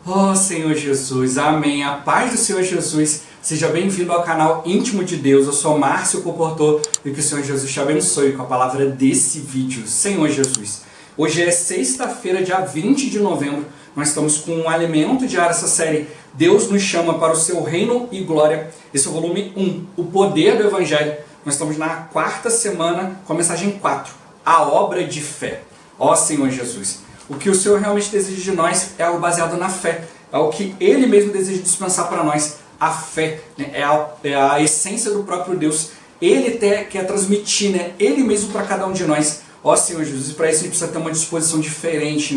Oh Senhor Jesus, amém. A paz do Senhor Jesus. Seja bem-vindo ao canal Íntimo de Deus. Eu sou Márcio Comportor e que o Senhor Jesus te abençoe com a palavra desse vídeo. Senhor Jesus, hoje é sexta-feira, dia 20 de novembro. Nós estamos com um alimento diário, essa série Deus nos chama para o seu reino e glória. Esse é o volume 1, o poder do Evangelho. Nós estamos na quarta semana com a mensagem 4, a obra de fé. Ó Senhor Jesus, o que o Senhor realmente deseja de nós é algo baseado na fé. É o que Ele mesmo deseja dispensar para nós. A fé, né? é a essência do próprio Deus. Ele quer transmitir, né? Ele mesmo para cada um de nós. Ó Senhor Jesus, e para isso a gente precisa ter uma disposição diferente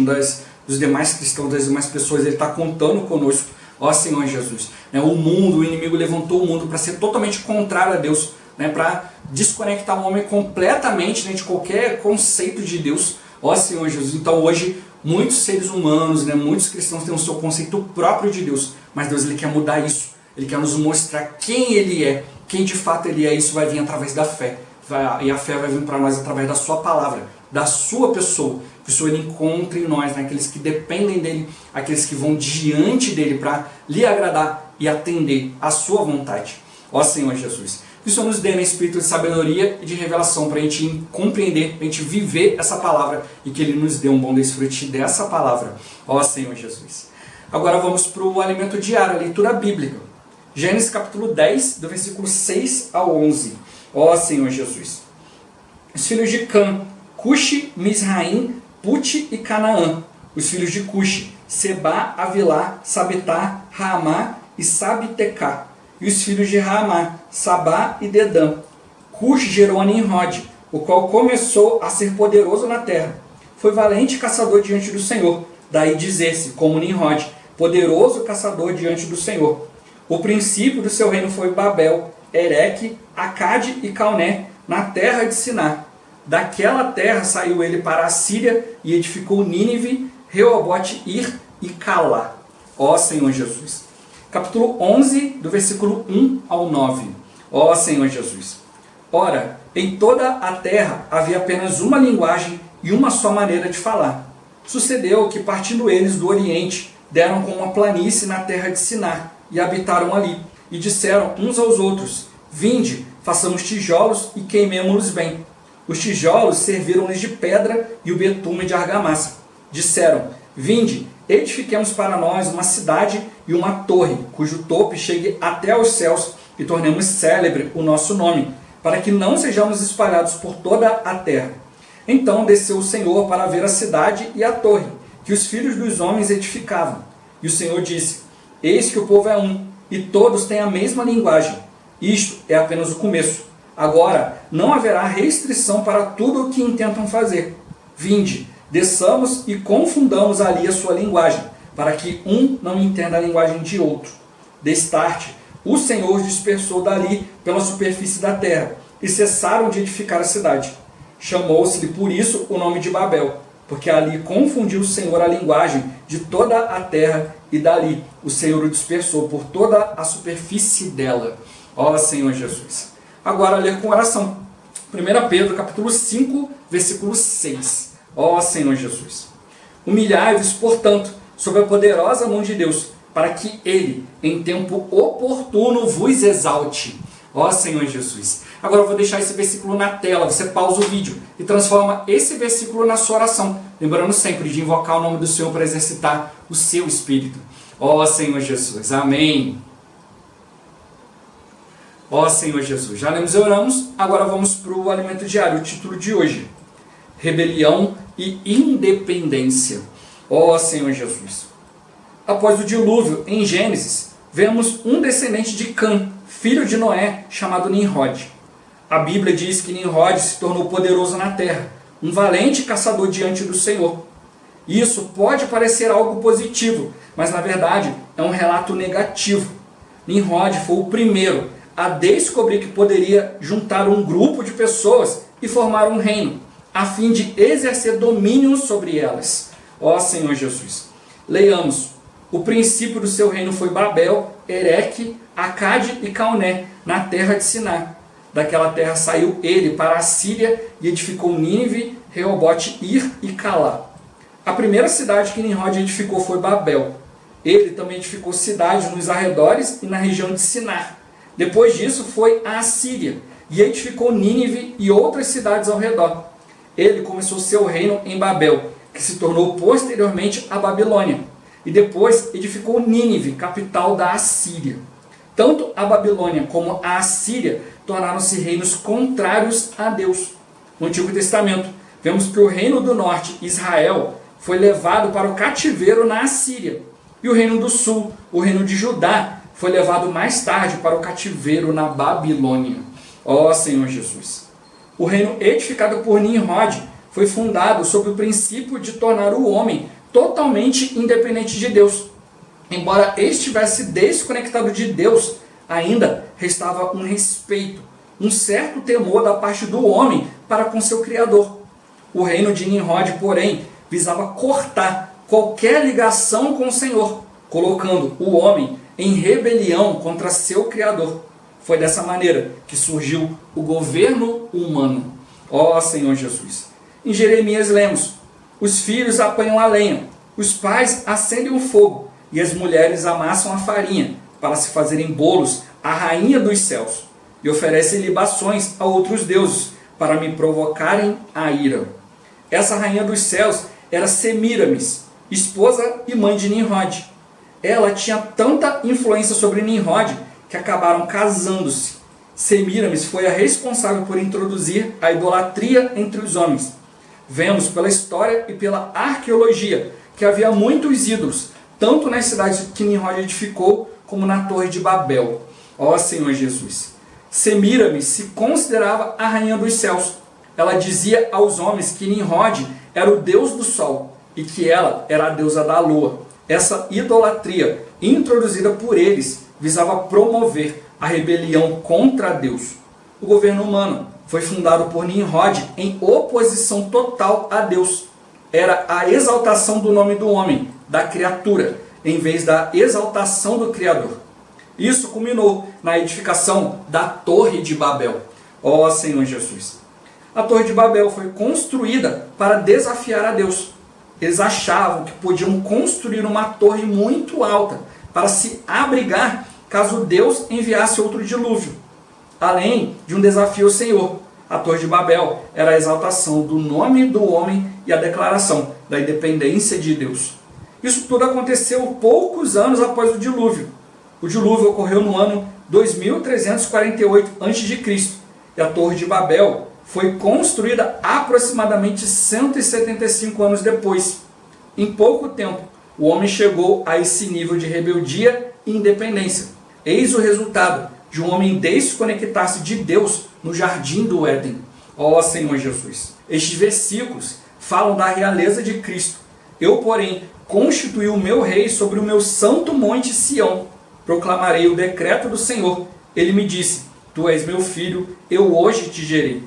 dos demais cristãos, das demais pessoas. Ele está contando conosco. Ó Senhor Jesus, né? O mundo, o inimigo levantou o mundo para ser totalmente contrário a Deus, né? Para desconectar o homem completamente, né? De qualquer conceito de Deus. Ó Senhor Jesus, então hoje muitos seres humanos, né, muitos cristãos têm o seu conceito próprio de Deus, mas Deus Ele quer mudar isso, Ele quer nos mostrar quem Ele é, quem de fato Ele é. Isso vai vir através da fé, e a fé vai vir para nós através da sua palavra, da sua pessoa, que o Senhor Ele encontre em nós, né, aqueles que dependem dEle, aqueles que vão diante dEle para lhe agradar e atender à sua vontade. Ó Senhor Jesus, que o Senhor nos dê, né, espírito de sabedoria e de revelação para a gente compreender, para a gente viver essa palavra e que Ele nos dê um bom desfrute dessa palavra. Ó Senhor Jesus. Agora vamos para o alimento diário, a leitura bíblica. Gênesis capítulo 10, do versículo 6 ao 11. Ó Senhor Jesus. Os filhos de Cã, Cuxi, Misraim, Puti e Canaã. Os filhos de Cuxi, Sebá, Avilá, Sabetá, Raamá e Sabitecá. E os filhos de Raamá, Sabá e Dedã. Cuxi gerou a Nimrod, o qual começou a ser poderoso na terra. Foi valente caçador diante do Senhor. Daí dizer-se, como Nimrod, poderoso caçador diante do Senhor. O princípio do seu reino foi Babel, Ereque, Acade e Calné, na terra de Siná. Daquela terra saiu ele para a Síria e edificou Nínive, Reobote, Ir e Calá. Ó Senhor Jesus. Capítulo 11, do versículo 1 ao 9. Ó Senhor Jesus. Ora, em toda a terra havia apenas uma linguagem e uma só maneira de falar. Sucedeu que, partindo eles do Oriente, deram com uma planície na terra de Siná e habitaram ali. E disseram uns aos outros: Vinde, façamos tijolos e queimemo-los bem. Os tijolos serviram-lhes de pedra e o betume de argamassa. Disseram: Vinde, edifiquemos para nós uma cidade e uma torre, cujo topo chegue até aos céus, e tornemos célebre o nosso nome, para que não sejamos espalhados por toda a terra. Então desceu o Senhor para ver a cidade e a torre, que os filhos dos homens edificavam. E o Senhor disse: Eis que o povo é um, e todos têm a mesma linguagem. Isto é apenas o começo. Agora não haverá restrição para tudo o que intentam fazer. Vinde, desçamos e confundamos ali a sua linguagem, para que um não entenda a linguagem de outro. Destarte, o Senhor os dispersou dali pela superfície da terra, e cessaram de edificar a cidade. Chamou-se-lhe por isso o nome de Babel, porque ali confundiu o Senhor a linguagem de toda a terra, e dali o Senhor o dispersou por toda a superfície dela. Ó Senhor Jesus. Agora ler com oração. 1 Pedro capítulo 5, versículo 6. Ó Senhor Jesus, humilhai-vos, portanto, sob a poderosa mão de Deus, para que Ele, em tempo oportuno, vos exalte. Ó Senhor Jesus. Agora eu vou deixar esse versículo na tela, você pausa o vídeo e transforma esse versículo na sua oração, lembrando sempre de invocar o nome do Senhor para exercitar o seu espírito. Ó Senhor Jesus, amém. Ó Senhor Jesus, já lemos e oramos, agora vamos para o alimento diário, o título de hoje: Rebelião e independência. Ó Senhor Jesus. Após o dilúvio, em Gênesis, vemos um descendente de Cã, filho de Noé, chamado Nimrod. A Bíblia diz que Nimrod se tornou poderoso na terra, um valente caçador diante do Senhor. Isso pode parecer algo positivo, mas na verdade é um relato negativo. Nimrod foi o primeiro a descobrir que poderia juntar um grupo de pessoas e formar um reino, a fim de exercer domínio sobre elas. Ó Senhor Jesus. Leiamos. O princípio do seu reino foi Babel, Ereque, Acade e Calné, na terra de Siná. Daquela terra saiu ele para a Síria e edificou Nínive, Reobote, Ir e Calá. A primeira cidade que Nimrod edificou foi Babel. Ele também edificou cidades nos arredores e na região de Sinar. Depois disso foi a Assíria e edificou Nínive e outras cidades ao redor. Ele começou seu reino em Babel, que se tornou posteriormente a Babilônia, e depois edificou Nínive, capital da Assíria. Tanto a Babilônia como a Assíria tornaram-se reinos contrários a Deus. No Antigo Testamento, vemos que o reino do norte, Israel, foi levado para o cativeiro na Assíria, e o reino do sul, o reino de Judá, foi levado mais tarde para o cativeiro na Babilônia. Ó Senhor Jesus! O reino edificado por Nimrod foi fundado sob o princípio de tornar o homem totalmente independente de Deus. Embora estivesse desconectado de Deus, ainda restava um respeito, um certo temor da parte do homem para com seu Criador. O reino de Nimrod, porém, visava cortar qualquer ligação com o Senhor, colocando o homem em rebelião contra seu Criador. Foi dessa maneira que surgiu o governo humano. Ó Senhor Jesus! Em Jeremias lemos: os filhos apanham a lenha, os pais acendem o fogo, e as mulheres amassam a farinha, para se fazerem bolos à rainha dos céus, e oferecem libações a outros deuses, para me provocarem a ira. Essa rainha dos céus era Semíramis, esposa e mãe de Nimrod. Ela tinha tanta influência sobre Nimrod que acabaram casando-se. Semíramis foi a responsável por introduzir a idolatria entre os homens. Vemos pela história e pela arqueologia que havia muitos ídolos, tanto nas cidades que Nimrod edificou, como na Torre de Babel. Ó Senhor Jesus! Semíramis se considerava a rainha dos céus. Ela dizia aos homens que Nimrod era o deus do sol e que ela era a deusa da lua. Essa idolatria, introduzida por eles, visava promover a rebelião contra Deus. O governo humano foi fundado por Nimrod em oposição total a Deus. Era a exaltação do nome do homem, da criatura, em vez da exaltação do Criador. Isso culminou na edificação da Torre de Babel. Ó Senhor Jesus! A Torre de Babel foi construída para desafiar a Deus. Eles achavam que podiam construir uma torre muito alta para se abrigar caso Deus enviasse outro dilúvio. Além de um desafio ao Senhor, a Torre de Babel era a exaltação do nome do homem e a declaração da independência de Deus. Isso tudo aconteceu poucos anos após o dilúvio. O dilúvio ocorreu no ano 2348 a.C. e a Torre de Babel foi construída aproximadamente 175 anos depois. Em pouco tempo, o homem chegou a esse nível de rebeldia e independência. Eis o resultado de um homem desconectar-se de Deus no jardim do Éden. Ó Senhor Jesus! Estes versículos falam da realeza de Cristo. Eu, porém, constituí o meu rei sobre o meu santo monte Sião. Proclamarei o decreto do Senhor. Ele me disse: tu és meu filho, eu hoje te gerei.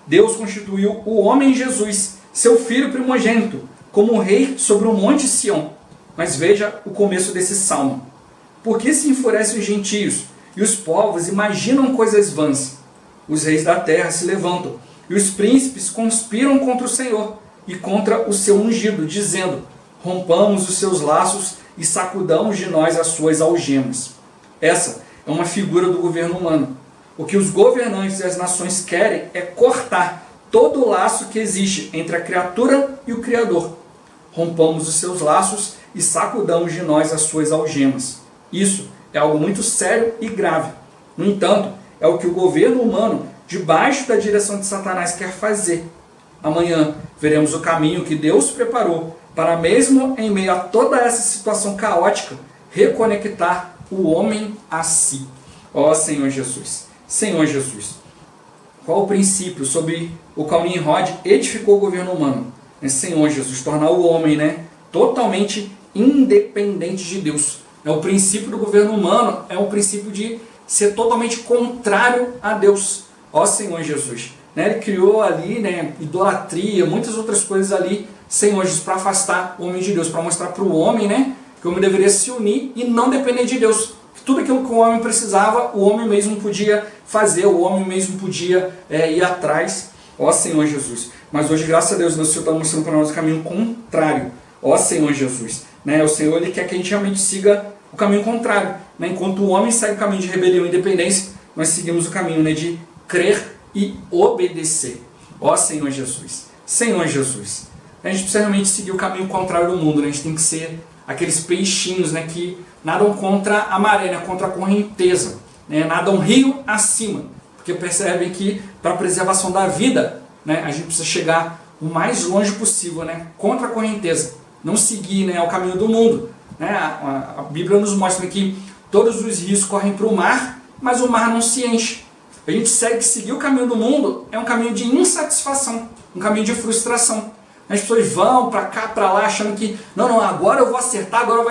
Deus constituiu o homem Jesus, seu filho primogênito, como rei sobre o monte Sião. Mas veja o começo desse salmo. Por que se enfurecem os gentios e os povos imaginam coisas vãs? Os reis da terra se levantam e os príncipes conspiram contra o Senhor e contra o seu ungido, dizendo: rompamos os seus laços e sacudamos de nós as suas algemas. Essa é uma figura do governo humano. O que os governantes e as nações querem é cortar todo o laço que existe entre a criatura e o Criador. Rompamos os seus laços e sacudamos de nós as suas algemas. Isso é algo muito sério e grave. No entanto, é o que o governo humano, debaixo da direção de Satanás, quer fazer. Amanhã veremos o caminho que Deus preparou para, mesmo em meio a toda essa situação caótica, reconectar o homem a si. Ó Senhor Jesus! Senhor Jesus! Qual o princípio sobre o qual Nimrod edificou o governo humano? Senhor Jesus, tornar o homem totalmente independente de Deus. O princípio do governo humano é o princípio de ser totalmente contrário a Deus. Ó Senhor Jesus! Ele criou ali idolatria, muitas outras coisas ali, Senhor Jesus, para afastar o homem de Deus, para mostrar para o homem que o homem deveria se unir e não depender de Deus. Tudo aquilo que o homem precisava, o homem mesmo podia fazer, o homem mesmo podia ir atrás. Ó Senhor Jesus! Mas hoje, graças a Deus, o Senhor está mostrando para nós o caminho contrário. Ó Senhor Jesus! né? O Senhor ele quer que a gente realmente siga o caminho contrário, né? Enquanto o homem segue o caminho de rebelião e independência, nós seguimos o caminho, né, de crer e obedecer. Ó Senhor Jesus, Senhor Jesus, a gente precisa realmente seguir o caminho contrário do mundo, né? A gente tem que ser aqueles peixinhos, né, que nadam contra a maré, né, contra a correnteza, né, nadam rio acima, porque percebem que para a preservação da vida, né, a gente precisa chegar o mais longe possível, né, contra a correnteza, não seguir, né, o caminho do mundo, né? A Bíblia nos mostra que todos os rios correm para o mar, mas o mar não se enche. A gente seguir o caminho do mundo é um caminho de insatisfação, um caminho de frustração. As pessoas vão para cá, para lá, achando que não, agora eu vou acertar, agora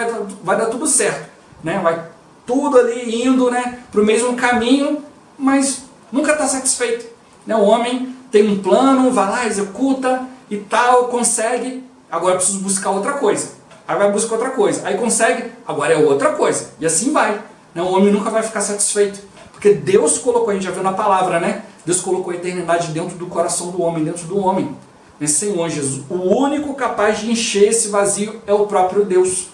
vai dar tudo certo, né? Vai tudo ali indo, né, para o mesmo caminho, mas nunca está satisfeito, né? O homem tem um plano, vai lá, executa e tal, consegue, agora eu preciso buscar outra coisa. Aí vai buscar outra coisa, aí consegue, agora é outra coisa. E assim vai, né? O homem nunca vai ficar satisfeito, porque Deus colocou, a gente já viu na palavra, né? Deus colocou a eternidade dentro do coração do homem, dentro do homem. Senhor Jesus, o único capaz de encher esse vazio é o próprio Deus.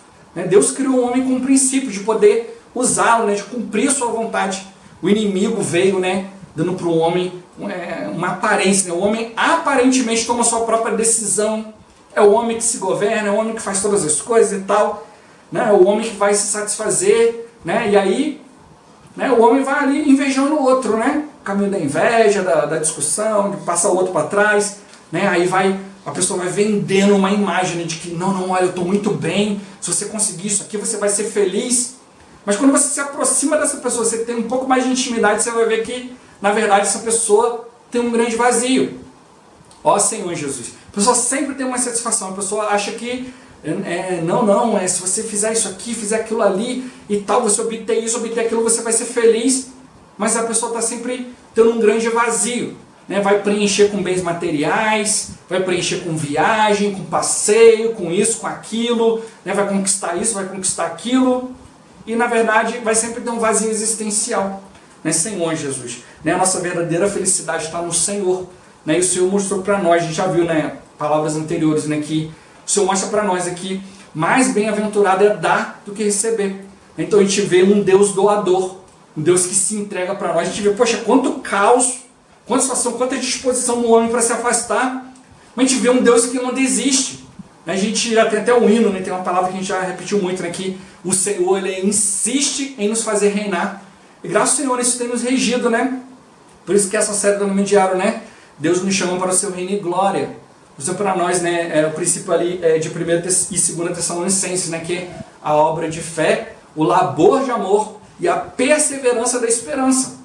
Deus criou o homem com um princípio de poder usá-lo, né, de cumprir a sua vontade. O inimigo veio, né, dando para o homem uma aparência. Né? O homem aparentemente toma a sua própria decisão. É o homem que se governa, é o homem que faz todas as coisas e tal. Né? É o homem que vai se satisfazer. Né? E aí, né, o homem vai ali invejando o outro. Né? O caminho da inveja, da discussão, de passar o outro para trás. Né? Aí a pessoa vai vendendo uma imagem, né, de que não, olha, eu estou muito bem, se você conseguir isso aqui você vai ser feliz. Mas quando você se aproxima dessa pessoa, você tem um pouco mais de intimidade, você vai ver que na verdade essa pessoa tem um grande vazio. Ó Senhor Jesus, a pessoa sempre tem uma insatisfação, a pessoa acha que se você fizer isso aqui, fizer aquilo ali e tal, você obter isso, obter aquilo, você vai ser feliz. Mas a pessoa está sempre tendo um grande vazio. Né, vai preencher com bens materiais, vai preencher com viagem, com passeio, com isso, com aquilo, né, vai conquistar isso, vai conquistar aquilo, e na verdade vai sempre ter um vazio existencial. Né, Senhor Jesus, né, a nossa verdadeira felicidade está no Senhor, né, e o Senhor mostrou para nós, a gente já viu, né, palavras anteriores, né, que o Senhor mostra para nós aqui, mais bem-aventurado é dar do que receber. Então a gente vê um Deus doador, um Deus que se entrega para nós, a gente vê, poxa, quanto caos, quanta situação, quanta disposição no homem para se afastar. Mas a gente vê um Deus que não desiste. A gente já tem até um hino, né? Tem uma palavra que a gente já repetiu muito, né? Que o Senhor ele insiste em nos fazer reinar. E graças ao Senhor isso tem nos regido, né? Por isso que essa série do Nome Diário, né? Deus nos chama para o seu reino e glória. Isso para nós, né? É o princípio ali de 1 e 2 Tessalonicenses, né? Que é a obra de fé, o labor de amor e a perseverança da esperança.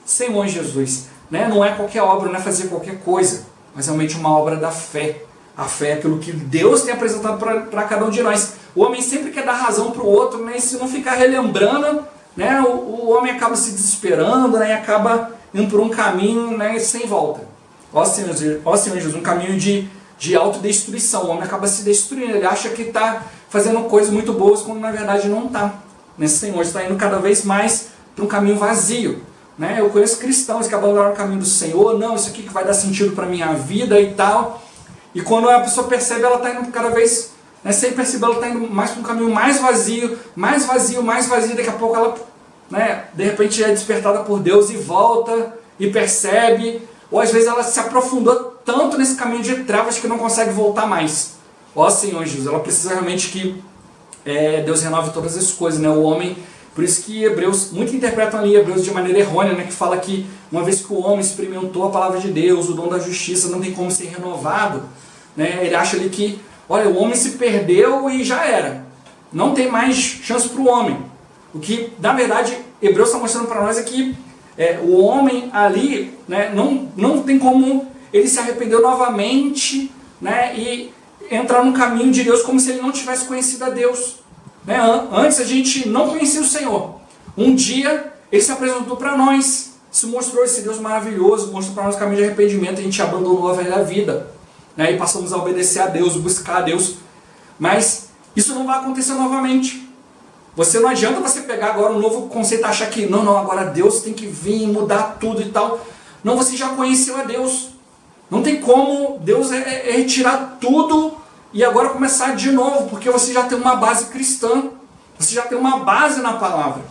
Senhor Jesus. Né? Não é qualquer obra, não é fazer qualquer coisa, mas realmente uma obra da fé. A fé é aquilo que Deus tem apresentado para cada um de nós. O homem sempre quer dar razão para o outro, né? E se não ficar relembrando, né? O homem acaba se desesperando, né? E acaba indo por um caminho, né? Sem volta. Ó Senhor Jesus, um caminho de autodestruição. O homem acaba se destruindo, ele acha que está fazendo coisas muito boas, quando na verdade não está. Nesse Senhor está indo cada vez mais para um caminho vazio. Né? Eu conheço cristãos que abandonaram o caminho do Senhor, não, isso aqui que vai dar sentido para a minha vida e tal. E quando a pessoa percebe, ela está indo cada vez, né, sem perceber, ela está indo mais para um caminho mais vazio, daqui a pouco ela, né, de repente é despertada por Deus e volta e percebe, ou às vezes ela se aprofundou tanto nesse caminho de trevas que não consegue voltar mais. Ó Senhor Jesus, ela precisa realmente que Deus renove todas as coisas, né? O homem. Por isso que Hebreus, muitos interpretam ali Hebreus de maneira errônea, né, que fala que uma vez que o homem experimentou a palavra de Deus, o dom da justiça, não tem como ser renovado. Né, ele acha ali que, olha, o homem se perdeu e já era. Não tem mais chance para o homem. O que, na verdade, Hebreus está mostrando para nós é que o homem ali, né, não tem como ele se arrepender novamente, né, e entrar no caminho de Deus como se ele não tivesse conhecido a Deus. Né? Antes a gente não conhecia o Senhor. Um dia Ele se apresentou para nós, se mostrou esse Deus maravilhoso, mostrou para nós o caminho de arrependimento, a gente abandonou a velha vida, né? E passamos a obedecer a Deus, buscar a Deus. Mas isso não vai acontecer novamente. Não adianta você pegar agora um novo conceito e achar que não, agora Deus tem que vir mudar tudo e tal. Não, você já conheceu a Deus. Não tem como Deus retirar tudo e agora começar de novo, porque você já tem uma base cristã, você já tem uma base na palavra.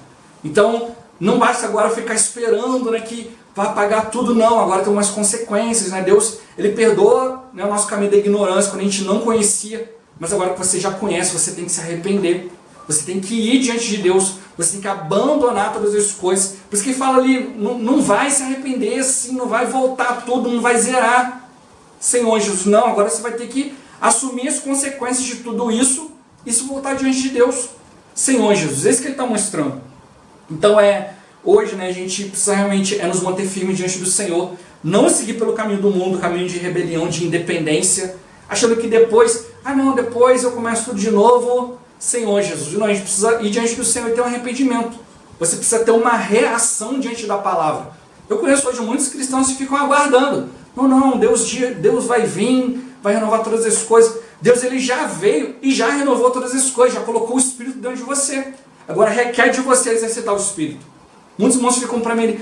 Então, não basta agora ficar esperando, né, que vai apagar tudo, não. Agora tem umas consequências, né? Deus, Ele perdoa, né, o nosso caminho da ignorância, quando a gente não conhecia, mas agora que você já conhece, você tem que se arrepender. Você tem que ir diante de Deus, você tem que abandonar todas as coisas. Por isso que fala ali, não vai se arrepender assim, não vai voltar tudo, não vai zerar. Senhor Jesus, não, agora você vai ter que assumir as consequências de tudo isso e se voltar diante de Deus. Senhor Jesus, esse que Ele está mostrando. Então hoje, né, a gente precisa realmente nos manter firmes diante do Senhor, não seguir pelo caminho do mundo, caminho de rebelião, de independência, achando que depois, depois eu começo tudo de novo. Senhor Jesus, não, a gente precisa ir diante do Senhor e ter um arrependimento. Você precisa ter uma reação diante da palavra. Eu conheço hoje muitos cristãos que ficam aguardando. Não, Deus vai vir, vai renovar todas as coisas. Deus, Ele já veio e já renovou todas as coisas, já colocou o Espírito dentro de você. Agora requer de você exercitar o Espírito. Muitos irmãos ficam para mim,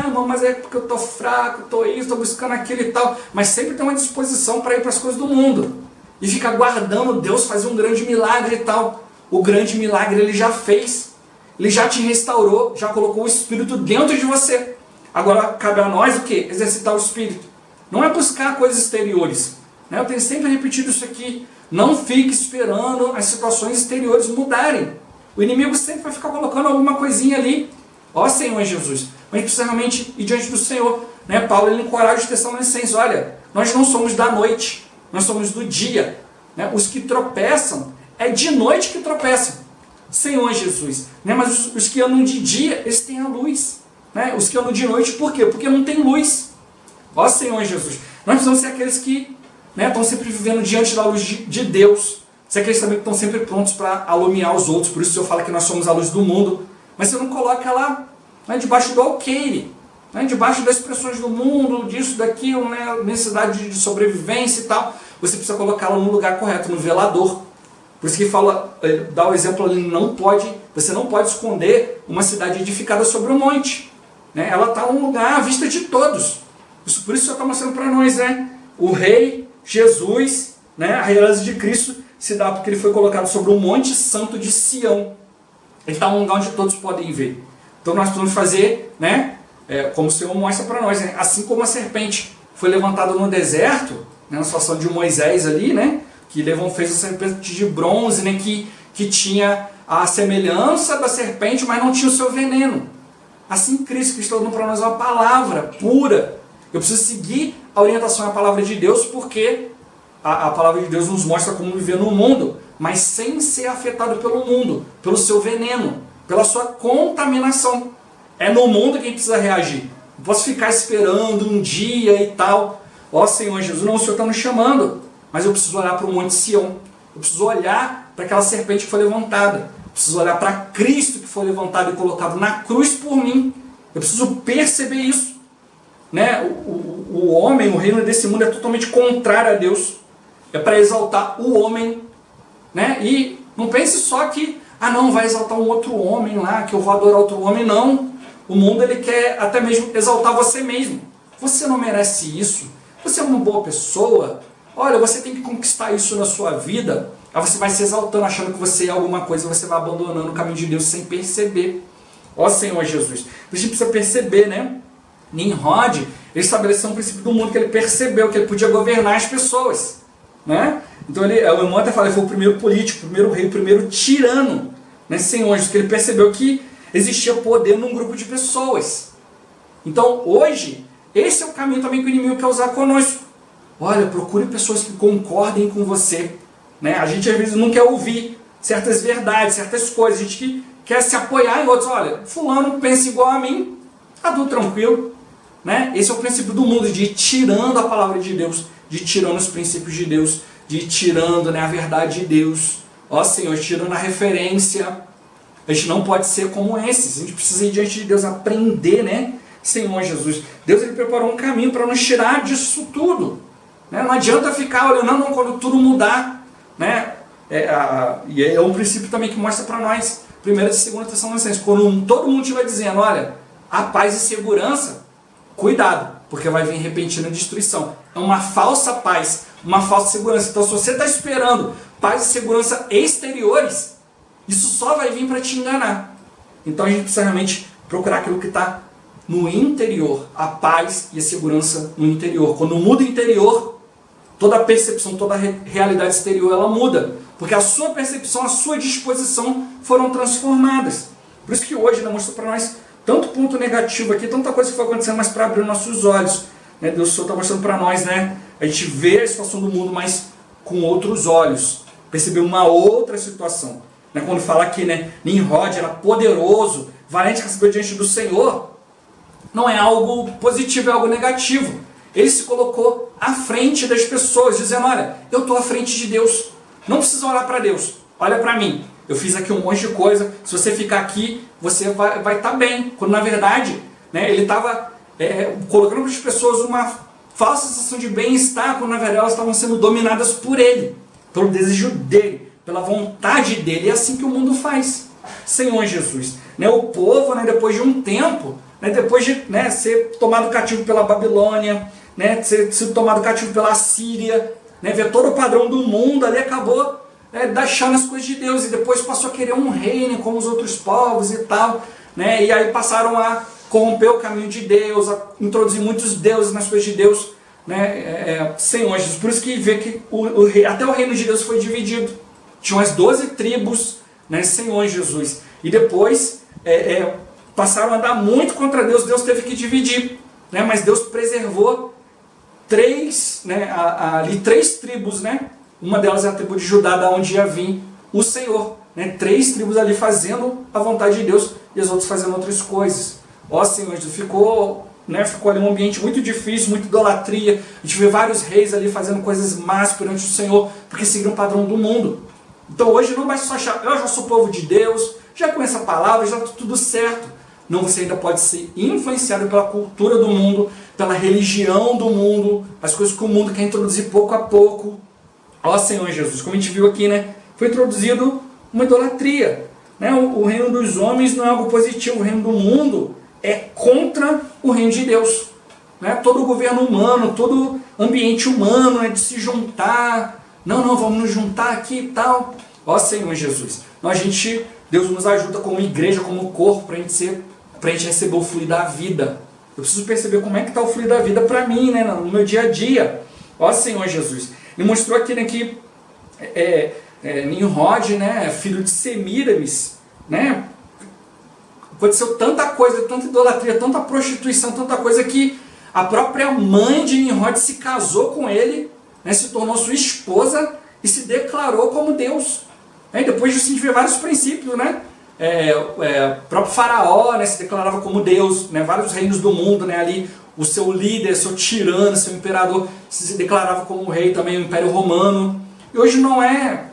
irmão, mas é porque eu estou fraco, estou isso, estou buscando aquilo e tal. Mas sempre tem uma disposição para ir para as coisas do mundo. E fica aguardando Deus fazer um grande milagre e tal. O grande milagre Ele já fez. Ele já te restaurou, já colocou o Espírito dentro de você. Agora cabe a nós o quê? Exercitar o Espírito. Não é buscar coisas exteriores. Né? Eu tenho sempre repetido isso aqui. Não fique esperando as situações exteriores mudarem. O inimigo sempre vai ficar colocando alguma coisinha ali. Ó Senhor Jesus. Mas a gente precisa realmente ir diante do Senhor. Né? Paulo, ele encoraja os Tessalonicenses. Olha, nós não somos da noite. Nós somos do dia. Né? Os que tropeçam, é de noite que tropeçam. Senhor Jesus. Né? Mas os que andam de dia, eles têm a luz. Né? Os que andam de noite, por quê? Porque não tem luz. Ó Senhor Jesus. Nós precisamos ser aqueles que, né, estão sempre vivendo diante da luz de Deus. Ser aqueles também que estão sempre prontos para alumiar os outros. Por isso eu falo que nós somos a luz do mundo. Mas você não coloca lá, né, debaixo do alqueire. Né, debaixo das pressões do mundo, disso, daquilo, né, necessidade de sobrevivência e tal. Você precisa colocá-la no lugar correto, no velador. Por isso que fala, dá o exemplo ali, você não pode esconder uma cidade edificada sobre um monte. Né? Ela está num lugar à vista de todos. Por isso o Senhor está mostrando para nós, né? O Rei, Jesus, né? A realeza de Cristo se dá porque Ele foi colocado sobre um monte santo de Sião. Ele está num lugar onde todos podem ver. Então nós precisamos fazer, né? Como o Senhor mostra para nós, né? Assim como a serpente foi levantada no deserto, né? Na situação de Moisés ali, né? Que fez a serpente de bronze, né? Que tinha a semelhança da serpente, mas não tinha o seu veneno. Assim Cristo está dando para nós uma palavra pura. Eu preciso seguir a orientação à palavra de Deus, porque a palavra de Deus nos mostra como viver no mundo, mas sem ser afetado pelo mundo, pelo seu veneno, pela sua contaminação. É no mundo que a gente precisa reagir. Não posso ficar esperando um dia e tal. Ó Senhor Jesus, não, o Senhor está nos chamando, mas eu preciso olhar para o Monte Sião. Eu preciso olhar para aquela serpente que foi levantada. Eu preciso olhar para Cristo que foi levantado e colocado na cruz por mim. Eu preciso perceber isso. Né? O homem, o reino desse mundo é totalmente contrário a Deus. É para exaltar o homem. Né? E não pense só que, não, vai exaltar um outro homem lá, que eu vou adorar outro homem. Não. O mundo, ele quer até mesmo exaltar você mesmo. Você não merece isso. Você é uma boa pessoa. Olha, você tem que conquistar isso na sua vida. Aí você vai se exaltando, achando que você é alguma coisa, você vai abandonando o caminho de Deus sem perceber. Ó Senhor Jesus. A gente precisa perceber, né? Nimrod, ele estabeleceu um princípio do mundo que ele percebeu, que ele podia governar as pessoas. Né? Então o irmão até fala, ele foi o primeiro político, o primeiro rei, o primeiro tirano. Né? Senhor Jesus, que ele percebeu que existia poder num grupo de pessoas. Então hoje, esse é o caminho também que o inimigo quer usar conosco. Olha, procure pessoas que concordem com você. Né? A gente às vezes não quer ouvir certas verdades, certas coisas. A gente quer se apoiar em outros. Olha, fulano pensa igual a mim, está tudo tranquilo. Né? Esse é o princípio do mundo, de ir tirando a palavra de Deus, de ir tirando os princípios de Deus, de ir tirando, né, a verdade de Deus. Ó Senhor, tirando a referência. A gente não pode ser como esses. A gente precisa ir diante de Deus, aprender, né? Senhor Jesus. Deus, ele preparou um caminho para nos tirar disso tudo. Né? Não adianta ficar olhando, não, quando tudo mudar. Né? E é um princípio também que mostra para nós, 1ª e 2ª Tessalonicenses, quando todo mundo estiver dizendo, olha, a paz e segurança, cuidado, porque vai vir repentina destruição. É uma falsa paz, uma falsa segurança. Então, se você está esperando paz e segurança exteriores, isso só vai vir para te enganar. Então, a gente precisa realmente procurar aquilo que está no interior, a paz e a segurança no interior. Quando muda o interior, toda a percepção, toda a realidade exterior, ela muda. Porque a sua percepção, a sua disposição foram transformadas. Por isso que hoje, né, mostrou para nós tanto ponto negativo aqui, tanta coisa que foi acontecendo, mas para abrir nossos olhos. Né? Deus está mostrando para nós, né? A gente vê a situação do mundo, mas com outros olhos. Perceber uma outra situação. Né? Quando fala aqui, né, Nimrod era poderoso, valente, caçador diante do Senhor, não é algo positivo, é algo negativo. Ele se colocou à frente das pessoas, dizendo, olha, eu estou à frente de Deus. Não precisa olhar para Deus, olha para mim. Eu fiz aqui um monte de coisa, se você ficar aqui, você vai estar bem. Quando na verdade, né, ele estava colocando para as pessoas uma falsa sensação de bem-estar, quando na verdade elas estavam sendo dominadas por ele, pelo desejo dele, pela vontade dele. É assim que o mundo faz. Senhor Jesus. Né, o povo, né, depois de um tempo, né, depois de, né, ser tomado cativo pela Babilônia, né, ser tomado cativo pela Síria, né, ver todo o padrão do mundo, ali acabou deixando as coisas de Deus, e depois passou a querer um reino como os outros povos e tal, né, e aí passaram a corromper o caminho de Deus, a introduzir muitos deuses nas coisas de Deus, né, Senhor Jesus. Por isso que vê que até o reino de Deus foi dividido. Tinham as 12 tribos, né, Senhor Jesus, e depois passaram a andar muito contra Deus. Deus teve que dividir, né, mas Deus preservou três tribos, né? Uma delas é a tribo de Judá, da onde ia vir o Senhor, né? 3 tribos ali fazendo a vontade de Deus e as outras fazendo outras coisas. Ó Senhor, ficou ali um ambiente muito difícil, muita idolatria. A gente vê vários reis ali fazendo coisas más perante o Senhor, porque seguiram o padrão do mundo. Então hoje não basta só achar, eu já sou povo de Deus, já conheço a palavra, já está tudo certo. Não, você ainda pode ser influenciado pela cultura do mundo, pela religião do mundo, as coisas que o mundo quer introduzir pouco a pouco. Ó Senhor Jesus, como a gente viu aqui, né, foi introduzido uma idolatria. Né? O reino dos homens não é algo positivo, o reino do mundo é contra o reino de Deus. Né? Todo o governo humano, todo ambiente humano é de se juntar. Não, vamos nos juntar aqui e tal. Ó Senhor Jesus, Deus nos ajuda como igreja, como corpo, para a gente receber o fluir da vida. Eu preciso perceber como é que está o fluir da vida para mim, né, no meu dia a dia. Ó Senhor Jesus. Ele mostrou aqui, né, que Nimrod, né, filho de Semíramis, né, aconteceu tanta coisa, tanta idolatria, tanta prostituição, tanta coisa que a própria mãe de Nimrod se casou com ele, né, se tornou sua esposa e se declarou como Deus. E depois disso a gente vê vários princípios, né? O próprio faraó, né, se declarava como Deus, né, vários reinos do mundo, né, ali o seu líder, seu tirano, seu imperador se declarava como rei também, o Império Romano. E hoje não é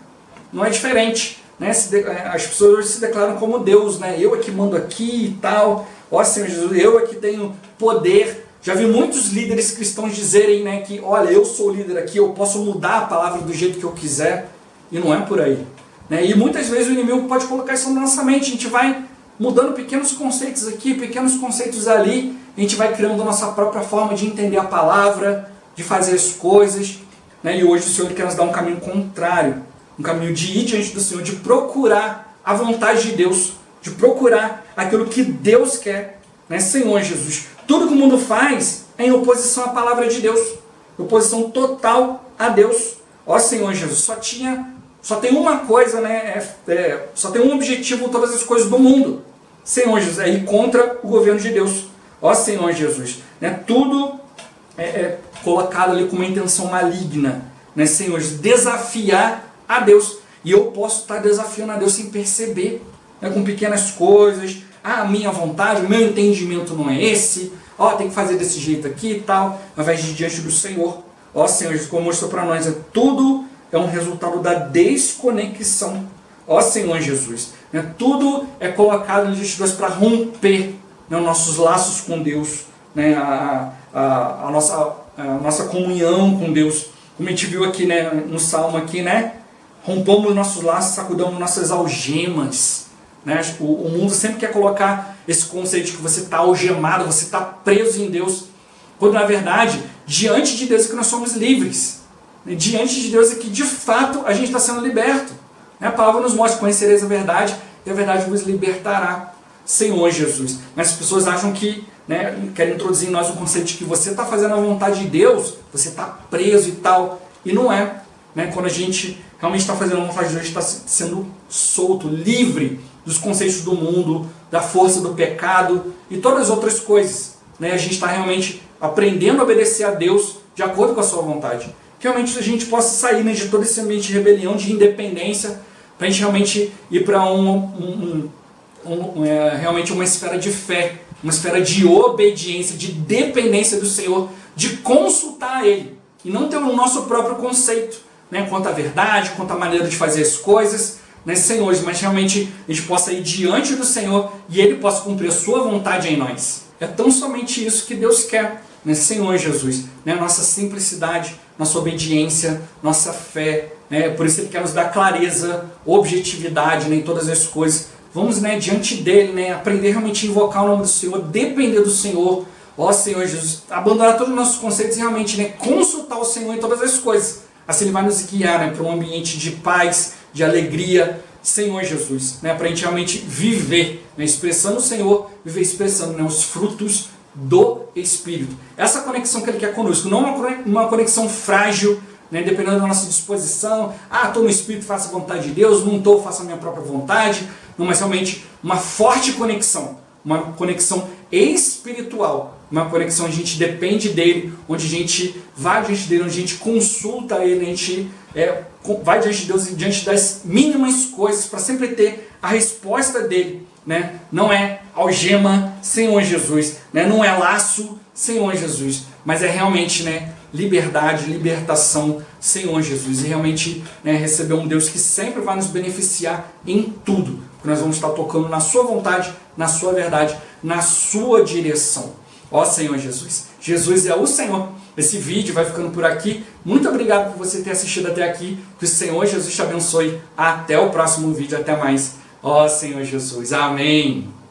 diferente, né? As pessoas hoje se declaram como Deus, né? Eu é que mando aqui e tal, ó Senhor Jesus, eu é que tenho poder. Já vi muitos líderes cristãos dizerem, né, que olha, eu sou o líder aqui, eu posso mudar a palavra do jeito que eu quiser, e não é por aí. Né? E muitas vezes o inimigo pode colocar isso na nossa mente, a gente vai mudando pequenos conceitos aqui, pequenos conceitos ali, a gente vai criando a nossa própria forma de entender a palavra, de fazer as coisas, né? E hoje o Senhor quer nos dar um caminho contrário, um caminho de ir diante do Senhor, de procurar a vontade de Deus, de procurar aquilo que Deus quer, né? Senhor Jesus, tudo que o mundo faz é em oposição à palavra de Deus, oposição total a Deus. Ó Senhor Jesus, só tem uma coisa, né? Só tem um objetivo em todas as coisas do mundo. Senhor Jesus, é ir contra o governo de Deus. Ó Senhor Jesus, né? Tudo é colocado ali com uma intenção maligna, né? Senhor Jesus, desafiar a Deus. E eu posso estar desafiando a Deus sem perceber, né? Com pequenas coisas. A minha vontade, o meu entendimento não é esse. Ó, tem que fazer desse jeito aqui e tal, ao invés de ir diante do Senhor. Ó Senhor Jesus, como mostrou para nós, tudo é um resultado da desconexão. Ó Senhor Jesus, né? Tudo é colocado diante de Deus para romper, né, os nossos laços com Deus, né, a nossa comunhão com Deus. Como a gente viu aqui, né, no Salmo aqui, né? Rompamos nossos laços, sacudamos nossas algemas. Né? O mundo sempre quer colocar esse conceito de que você está algemado, você está preso em Deus, quando na verdade, diante de Deus é que nós somos livres. né, diante de Deus e que de fato a gente está sendo liberto. Né? A palavra nos mostra: conhecereis a verdade e a verdade vos libertará. Senhor Jesus. Mas as pessoas acham que, né, querem introduzir em nós o conceito de que você está fazendo a vontade de Deus, você está preso e tal. E não é. Né? Quando a gente realmente está fazendo a vontade de Deus, está sendo solto, livre dos conceitos do mundo, da força do pecado e todas as outras coisas. Né? A gente está realmente aprendendo a obedecer a Deus de acordo com a sua vontade. Que realmente a gente possa sair, né, de todo esse ambiente de rebelião, de independência, para a gente realmente ir para realmente uma esfera de fé, uma esfera de obediência, de dependência do Senhor, de consultar Ele, e não ter o nosso próprio conceito, né, quanto à verdade, quanto à maneira de fazer as coisas, né, Senhor, mas realmente a gente possa ir diante do Senhor e Ele possa cumprir a sua vontade em nós. É tão somente isso que Deus quer, né, Senhor Jesus, né, nossa simplicidade, nossa obediência, nossa fé, né, por isso Ele quer nos dar clareza, objetividade, né, em todas as coisas. Vamos, né, diante dele, né, aprender realmente a invocar o nome do Senhor, depender do Senhor, ó Senhor Jesus, abandonar todos os nossos conceitos e realmente, né, consultar o Senhor em todas as coisas. Assim Ele vai nos guiar, né, para um ambiente de paz, de alegria, Senhor Jesus, né, para a gente realmente viver, né, expressando o Senhor, viver expressando, né, os frutos do Espírito. Essa conexão que Ele quer conosco, não uma conexão frágil, né, dependendo da nossa disposição. Estou no Espírito, faço a vontade de Deus, não estou, faço a minha própria vontade. Não, mas realmente uma forte conexão, uma conexão espiritual, uma conexão onde a gente depende dele, onde a gente vai diante dele, onde a gente consulta ele, a gente vai diante de Deus diante das mínimas coisas para sempre ter a resposta dele. Né? Não é algema, Senhor Jesus, né? Não é laço, Senhor Jesus, mas é realmente, né, liberdade, libertação, Senhor Jesus, e realmente, né, receber um Deus que sempre vai nos beneficiar em tudo, porque nós vamos estar tocando na sua vontade, na sua verdade, na sua direção. Ó Senhor Jesus, Jesus é o Senhor. Esse vídeo vai ficando por aqui. Muito obrigado por você ter assistido até aqui. Que o Senhor Jesus te abençoe. Até o próximo vídeo. Até mais. Ó Senhor Jesus. Amém.